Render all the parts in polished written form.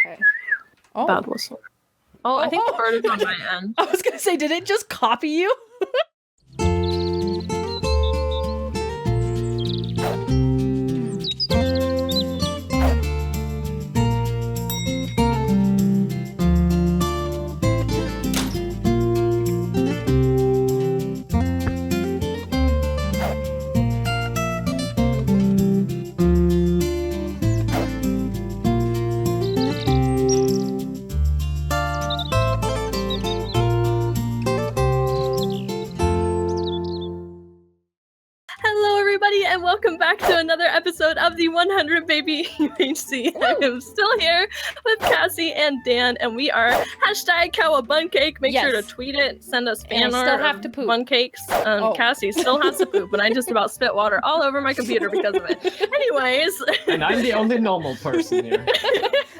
Okay. Oh. Bad whistle. Oh, I think the bird is on my end. I was gonna say, did it just copy you? And welcome back to another episode of the 100 Baby UHC. I am still here with Cassie and Dan, and we are #CowabundtKayk. Make sure to tweet it, send us fan art. Still have to poop. Bun cakes. Cassie still has to poop, and I just about spit water all over my computer because of it. Anyways. And I'm the only normal person here.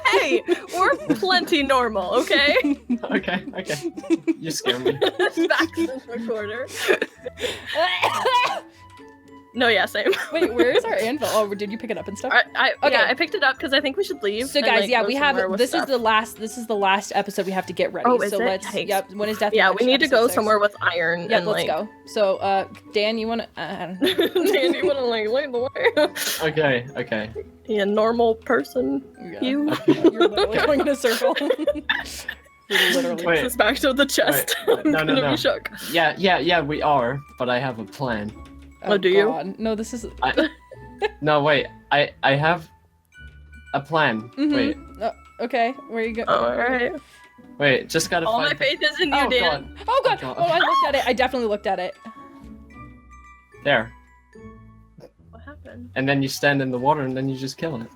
Hey, we're plenty normal, okay? Okay. You scare me. Back to the recorder. No, yeah, same. Wait, where's our anvil? Oh, did you pick it up and stuff? Yeah, I picked it up because I think we should leave. So guys, we have this is the last episode we have to get ready. Oh, is so it? let's when is death? Yeah, we need to go somewhere with iron. Yeah, let's go. So Dan, you wanna Dan, you wanna lead the way? Okay. Yeah, normal person. Yeah. You. You're literally going in a circle. Literally. Wait. This back to the chest. Wait. No. Be shook. Yeah, we are, but I have a plan. Oh, do you? God. No, this is. No, wait. I have a plan. Mm-hmm. Wait. Okay, where you go? All right. Wait, just gotta. All my faith is in you, Dan. Oh God! Oh, I looked at it. I definitely looked at it. There. What happened? And then you stand in the water, and then you just kill it.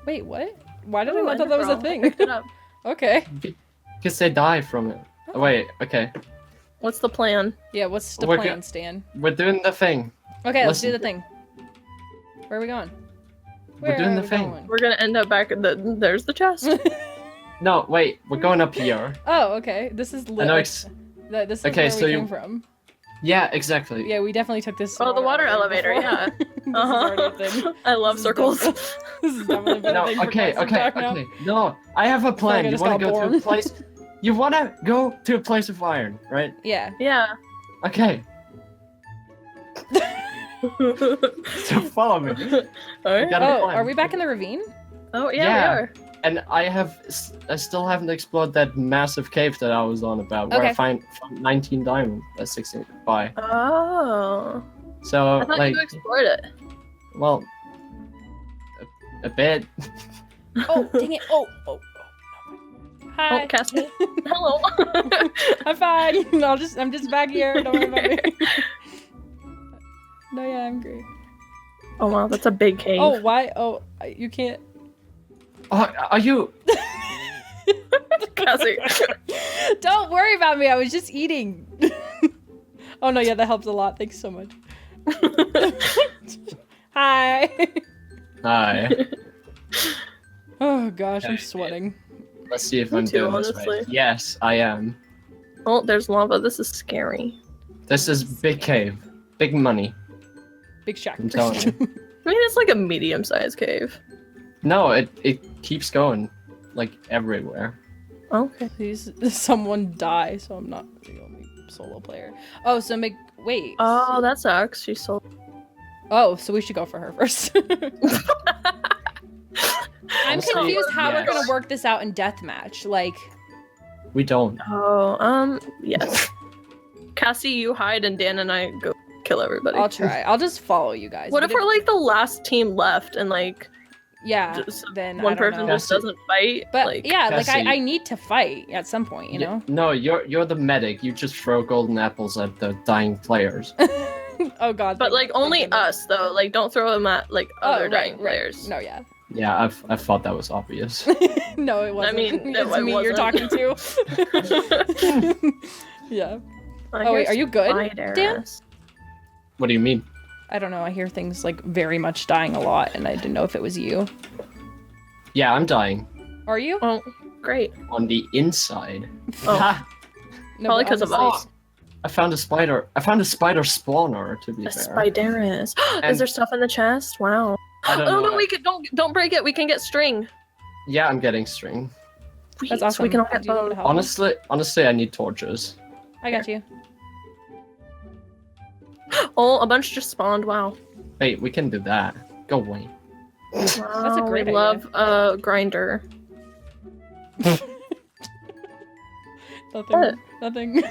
Wait, what? Why did I not thought that was a thing? I picked it up. Okay. Because they die from it. Oh, wait. Okay. What's the plan? Yeah, what's the plan, Stan? We're doing the thing. Okay, let's do the thing. Where are we going? We're doing the thing. We're gonna end up back at there's the chest. No, wait, we're going up here. Oh, okay. This is this is where we came from. Yeah, exactly. Yeah, we definitely took this. Oh, the water elevator, yeah. I love circles. This is definitely been a thing for okay. now. No, I have a plan. You want to go to a place? You want to go to a place of iron, right? Yeah. Yeah. Okay. So follow me. Alright. Are we back in the ravine? Oh yeah, we are. And I still haven't explored that massive cave that I was on about, where I found 19 diamonds at 16 by. Oh. So I thought you explored it. Well, a bit. Oh dang it! Oh. Hi. Oh, Cassie. Hello. I'm fine. I'm just back here. Don't worry about me. No, yeah, I'm great. Oh wow, that's a big cave. Oh, why? Oh, you can't. Oh, are you? Cassie. Don't worry about me. I was just eating. Oh no, yeah, that helps a lot. Thanks so much. Hi. Hi. Oh gosh, I'm sweating. Let's see if I'm doing this right. Yes, I am. Oh, there's lava. This is scary. This is big cave. Big money. Big shack. I'm telling you. I mean, it's like a medium-sized cave. No, it keeps going, like, everywhere. Okay. Please, someone die, so I'm not the only solo player. Oh, so wait. Oh, that sucks. She's so. Oh, so we should go for her first. I'm confused how we're gonna work this out in deathmatch. Like, we don't. Oh, yes. Cassie, you hide, and Dan and I go kill everybody. I'll try. I'll just follow you guys. What if we're like the last team left, and like, yeah, then one person just doesn't fight? But like, yeah, Cassie, like I need to fight at some point, you know. No, you're the medic. You just throw golden apples at the dying players. Oh God. But like only us though. Like don't throw them at like other dying players. No, yeah. Yeah, I thought that was obvious. No, it wasn't. I mean, it's me you're talking to. Yeah. Oh wait, are you good, Dan? What do you mean? I don't know. I hear things like very much dying a lot, and I didn't know if it was you. Yeah, I'm dying. Are you? Oh, great. On the inside. Oh. No, probably because of us. I found a spider. I found a spider spawner. To be fair. Spiderus. Is there stuff in the chest? Wow. I don't Oh know. no, we could don't break it. We can get string. Yeah, I'm getting string. Sweet. That's So awesome. we can all Do get you want me to bows. help you? Honestly, I need torches. I got you. Oh, a bunch just spawned. Wow. Wait, we can do that. Go away. Wow, great we idea. love a grinder. Nothing. Nothing.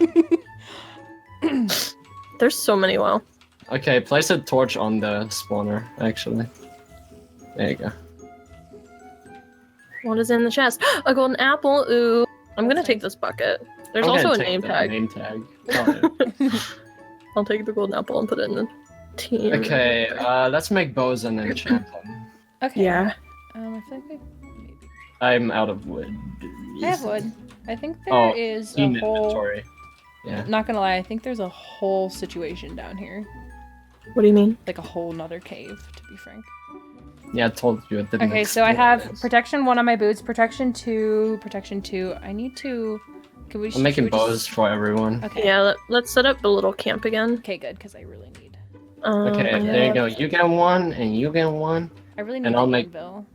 There's so many. Wow. Okay, place a torch on the spawner, actually. There you go. What is in the chest? A golden apple. Ooh. I'm gonna take this bucket. There's I'm also gonna a take name the tag. Name tag. Alright. I'll take the golden apple and put it in the team. Okay, let's make bows and enchant them. Okay. Yeah. I feel like maybe. I'm out of wood. I have wood. I think there is a Team whole. inventory. Yeah. Not gonna lie, I think there's a whole situation down here. What do you mean? Like a whole nother cave, to be frank. Yeah, I told you it didn't. Okay, so I have explode. protection 1 on my boots, protection 2, protection 2. I need to. Can we? I'm making should we just- bows for everyone. Okay. Yeah, let's set up the little camp again. Okay, good, because I really need. Okay, I'm there you gonna- go. You get one, and you get one, I really need And an I'll make- anvil.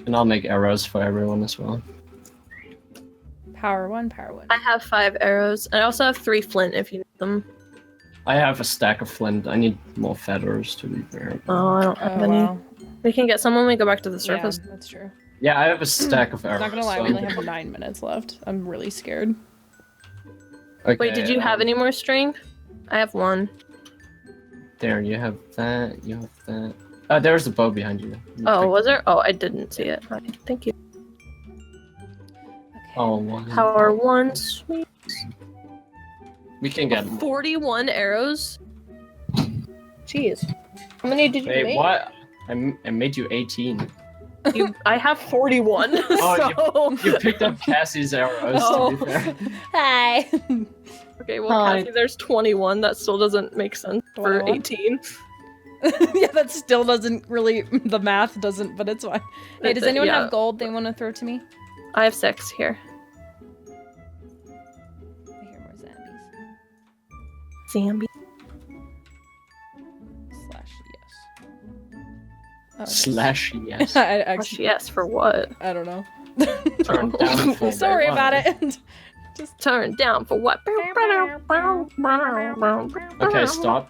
and I'll make arrows for everyone as well. Power 1, power 1. I have 5 arrows. I also have 3 flint if you need them. I have a stack of flint. I need more feathers to be fair. Oh, I don't have Oh any. wow. We can get some when we go back to the Yeah, surface. that's true. Yeah, I have a stack of arrows. Not gonna lie, so we only I'm- have 9 minutes left. I'm really scared. Okay, Wait, did you have any more string? I have 1. There, you have that. You have that. There's a bow behind you. You Oh, pick- was there? Oh, I didn't see it. Right. Thank you. Okay. Oh, one. Power 1. Sweet. We can get. 41 arrows? Jeez. How many did you Wait, make? what? I made you 18. I have 41. Oh, so... You picked up Cassie's arrows. To be fair. Hi. Okay, well, Hi. Cassie, there's 21. That still doesn't make sense for 21? 18. Yeah, that still doesn't really. The math doesn't, but it's fine. Hey, does anyone Yeah. have gold they want to throw to me? I have 6 here. I hear more zombies. Zambi. Slash yes. Oh, okay. Slash yes. I actually. Yes, for what? I don't know. Turn down for Sorry what? about it. Turn down for what? Okay, stop.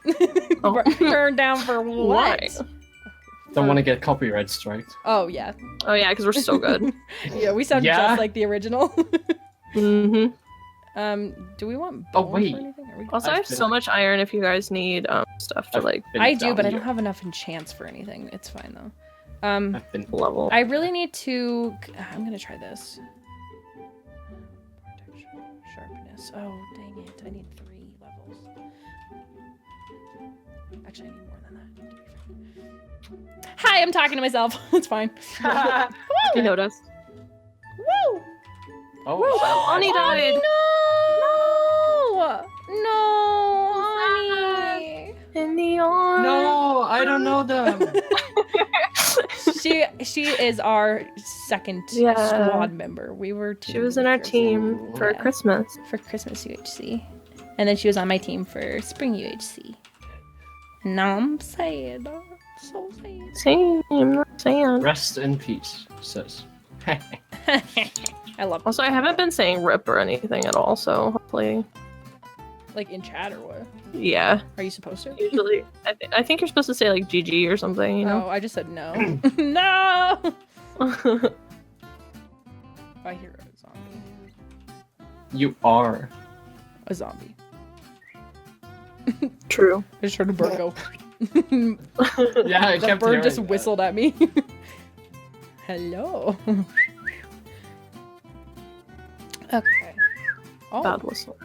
Oh. Turn down for Why? what? Don't want to get copyright striked. Oh yeah. Oh yeah, because we're so good. Yeah, we sound Yeah? just like the original. Mm-hmm. Do we want Oh, bones wait. or anything? Are we... Also, I I've have been- so much iron if you guys need stuff to I've like been I do, down but I here. don't have enough enchants for anything. It's fine though. I've been. level. I really need to. I'm gonna try this. Protection, sharpness. Oh dang it! I need 3 levels. Actually, I need more than that. To be fair. Hi, I'm talking to myself. It's fine. You noticed. Woo! Oh, Ani died. No! No, honey. In the arm. No, I don't know them. She is our second Yeah. squad member. We were. She was in our team for Yeah. Christmas. For Christmas UHC, and then she was on my team for Spring UHC. And now I'm sad. I'm so sad. Same. Same. Rest in peace, sis. I love Also, I haven't been saying rip or anything at all, so hopefully, like in chat or what? yeah. Are you supposed to? Usually, I think you're supposed to say like GG or something, you Oh, know? I just said no. No. I hear a zombie. You are. A zombie. True. I just heard a bird go. Yeah, I That kept bird hearing just that. whistled at me. Hello. Okay. Oh. Bad whistle.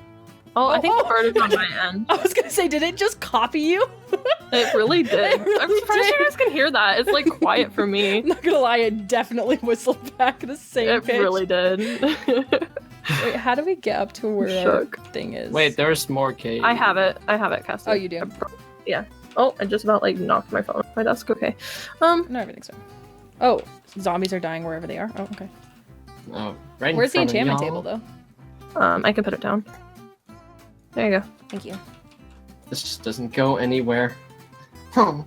Oh, I think Oh, the bird is on my end. I was gonna say, did it just copy you? It really did. It really I'm surprised did. you guys can hear that. It's like quiet for me. Not gonna lie, it definitely whistled back the same It pitch. really did. Wait, how do we get up to where Shook. our thing is? Wait, there's more cake. I have it, Cassie. Oh, you do? Yeah. Oh, I just about like knocked my phone off my desk. Okay. No, everything's fine. Oh, zombies are dying wherever they are. Oh, okay. Oh, right in Where's the front of enchantment y'all. table, though? I can put it down. There you go. Thank you. This just doesn't go anywhere. Huh.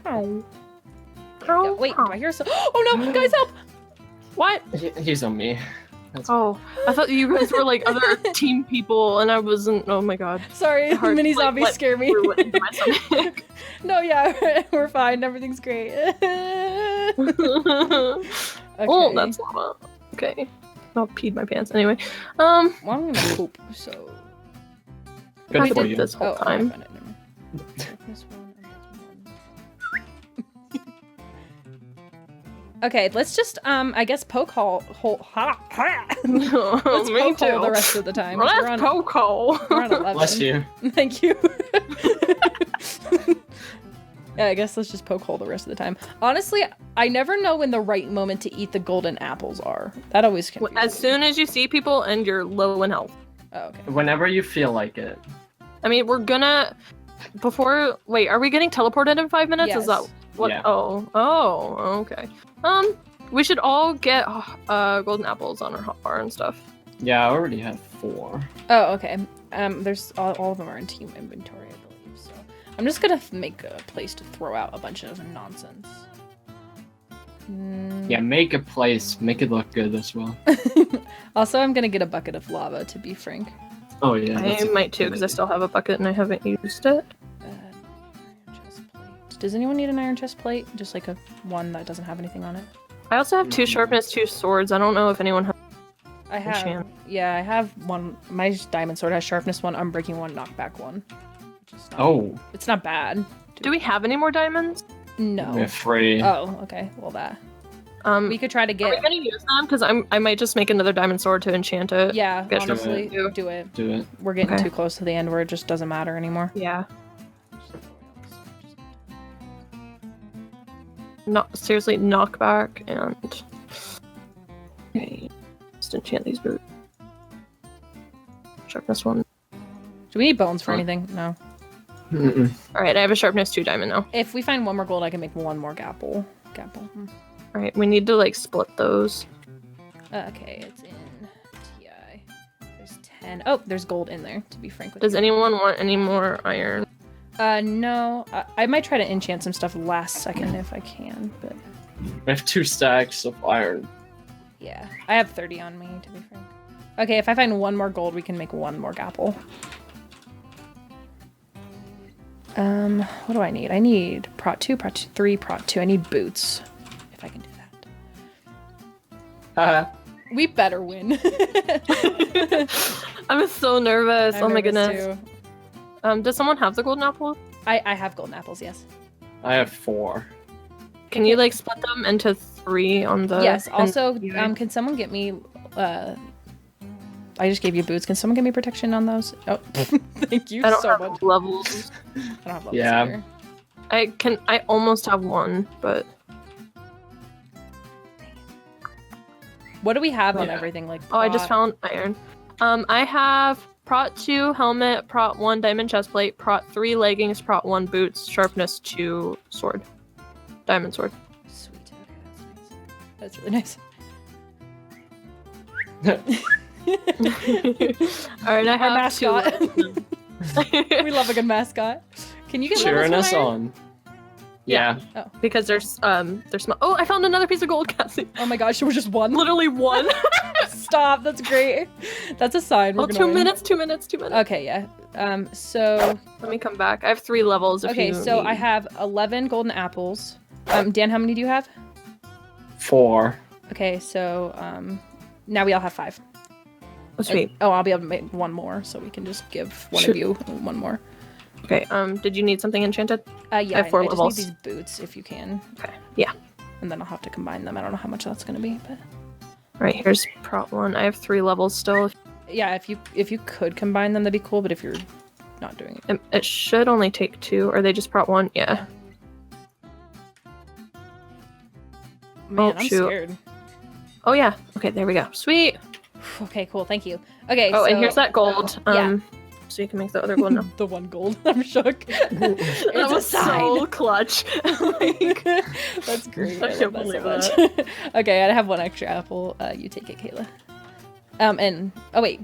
Yeah, wait, do I hear some? Oh no, guys, help! What? He's on me. That's Oh, I thought you guys were like other team people, and I wasn't. Oh my god. Sorry, Hard to, mini like, zombies let scare me. fluid into my stomach. No, yeah, we're fine. Everything's great. Oh, that's lava. Okay. I'll pee my pants anyway. Well, I'm gonna poop, so. good I for did you. this whole I time. found it. Never mind. This one and this one. Okay, let's just I guess poke hole. Let's Me poke hole too. the rest of the time. Let's poke hole. We're on 11. Bless you. Thank you. Yeah, I guess let's just poke hole the rest of the time. Honestly, I never know when the right moment to eat the golden apples are. That always confuses me. As soon as you see people and you're low in health. Oh, okay. Whenever you feel like it. I mean, we're gonna wait, are we getting teleported in 5 minutes? Yes. Is that what? Yeah. Oh, okay. We should all get golden apples on our hotbar and stuff. Yeah, I already have 4. Oh, okay. There's all of them are in team inventory, I believe. So I'm just gonna make a place to throw out a bunch of nonsense. Yeah, make a place. Make it look good as well. Also, I'm gonna get a bucket of lava, to be frank. Oh yeah. I might too, because I still have a bucket and I haven't used it. Iron chest plate. Does anyone need an iron chest plate? Just like a one that doesn't have anything on it? I also have 2 sharpness, 2 swords. I don't know if anyone has. I have. Enchant. Yeah, I have one. My diamond sword has sharpness 1, unbreaking 1, knockback 1. Which is not, Oh. It's not bad. Do we have any more diamonds? No. We're free. Oh, okay. Well, that. We could try to Are we get. gonna use them? Because I might just make another diamond sword to enchant it. Yeah, Get honestly, to do it. Do it. We're getting Okay. too close to the end where it just doesn't matter anymore. Yeah. Not seriously, knockback and. Okay. Just enchant these boots. Sharpness 1. Do we need bones for anything? No. Mm-mm. Alright, I have a sharpness 2 diamond now. If we find one more gold, I can make one more gapple. Alright, we need to like split those. Okay, it's in TI. There's 10. Oh, there's gold in there, to be frank with Does you. anyone want any more iron? No. I might try to enchant some stuff last second if I can, but I have 2 stacks of iron. yeah. I have 30 on me, to be frank. Okay, if I find one more gold, we can make one more gapple. What do I need? I need prot 2, prot 2, 3, prot 2. I need boots, if I can do that. We better win. I'm so nervous. I'm oh my nervous goodness. too. Does someone have the golden apple? I have golden apples, yes. I have 4. Can you like split them into 3 on the? Yes. Also, and- can someone get me? I just gave you boots. Can someone give me protection on those? Oh, thank you I don't so have much. levels. I don't have levels Yeah. either. I almost have 1, but What do we have on Yeah. everything? Like, I just prot- found iron. I have prot 2 helmet, prot 1 diamond chestplate, prot 3 leggings, prot 1 boots, sharpness 2 sword, diamond sword. Sweet. Okay, that's nice. That's really nice. All right, I Our have 2 mascot. leggings. We love a good mascot. Can you get Cheering levels us from iron? on. Yeah. because they're small. Oh, I found another piece of gold, Cassie. Oh my gosh, we're just one. Literally 1. Stop. That's great. That's a sign. We're Oh, gonna 2 win. minutes, 2 minutes, 2 minutes. Okay, yeah. So Let me come back. I have 3 levels. If okay, you so need. I have 11 golden apples. Dan, how many do you have? 4. Okay, so now we all have 5. Oh, sweet. Oh, I'll be able to make one more, so we can just give one Sure. of you one more. Okay. Did you need something enchanted? Yeah, I have 4 just levels. need these boots if you can. Okay. Yeah. And then I'll have to combine them. I don't know how much that's gonna be, but All right. Here's prot 1. I have 3 levels still. yeah, if you could combine them, that'd be cool. But if you're not doing it, It should only take 2. Are they just prot 1? Yeah. man, I'm shoot. scared. Oh yeah. Okay. There we go. Sweet. Okay, cool. Thank you. Okay. Oh, so, and here's that gold. Yeah. So you can make the other gold now. the one gold. I'm shook. It's That a was so sign. clutch. Like, That's great. I I can't love believe that so much. Okay, I have one extra apple. You take it, Kayla. And oh wait,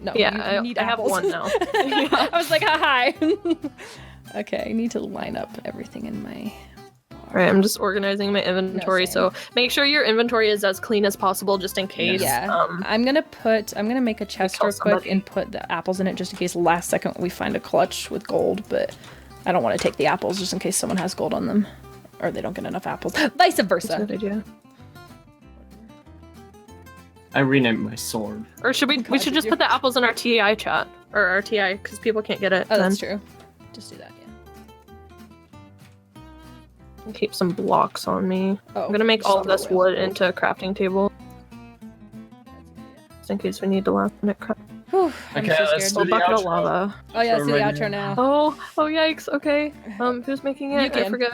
no. yeah, you need I have apples. 1 now. I was like, hi. Okay, I need to line up everything in my bar. Alright, I'm just organizing my inventory, same. so make sure your inventory is as clean as possible just in case. Yeah. I'm gonna make a chest kill real quick somebody. and put the apples in it just in case last second we find a clutch with gold, but I don't want to take the apples just in case someone has gold on them. Or they don't get enough apples. Vice That's a versa. good idea. I renamed my sword. Or should we should just put the apples in our TI chat. Or our TI, because people can't get it. Oh, that's true. Just do that, yeah. And keep some blocks on me. Oh, I'm gonna make all of this will. wood into a crafting table. Just in case we need to last minute craft. Whew, I'm Okay, so let's scared. do Oh, the bucket of outro. lava. Oh yeah, let's do the Right outro now. now. Oh yikes, okay. Who's making it? You can. I forget.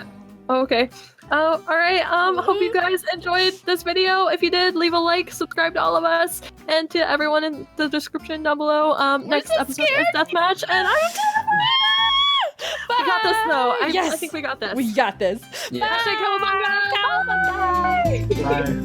Oh, okay. Alright, hope you guys enjoyed this video. If you did, leave a like, subscribe to all of us, and to everyone in the description down below. Next episode is Deathmatch, and I'm We got this though. I Yes. think we got this. We got this. Yeah. Hashtag Cowabunga! Bye.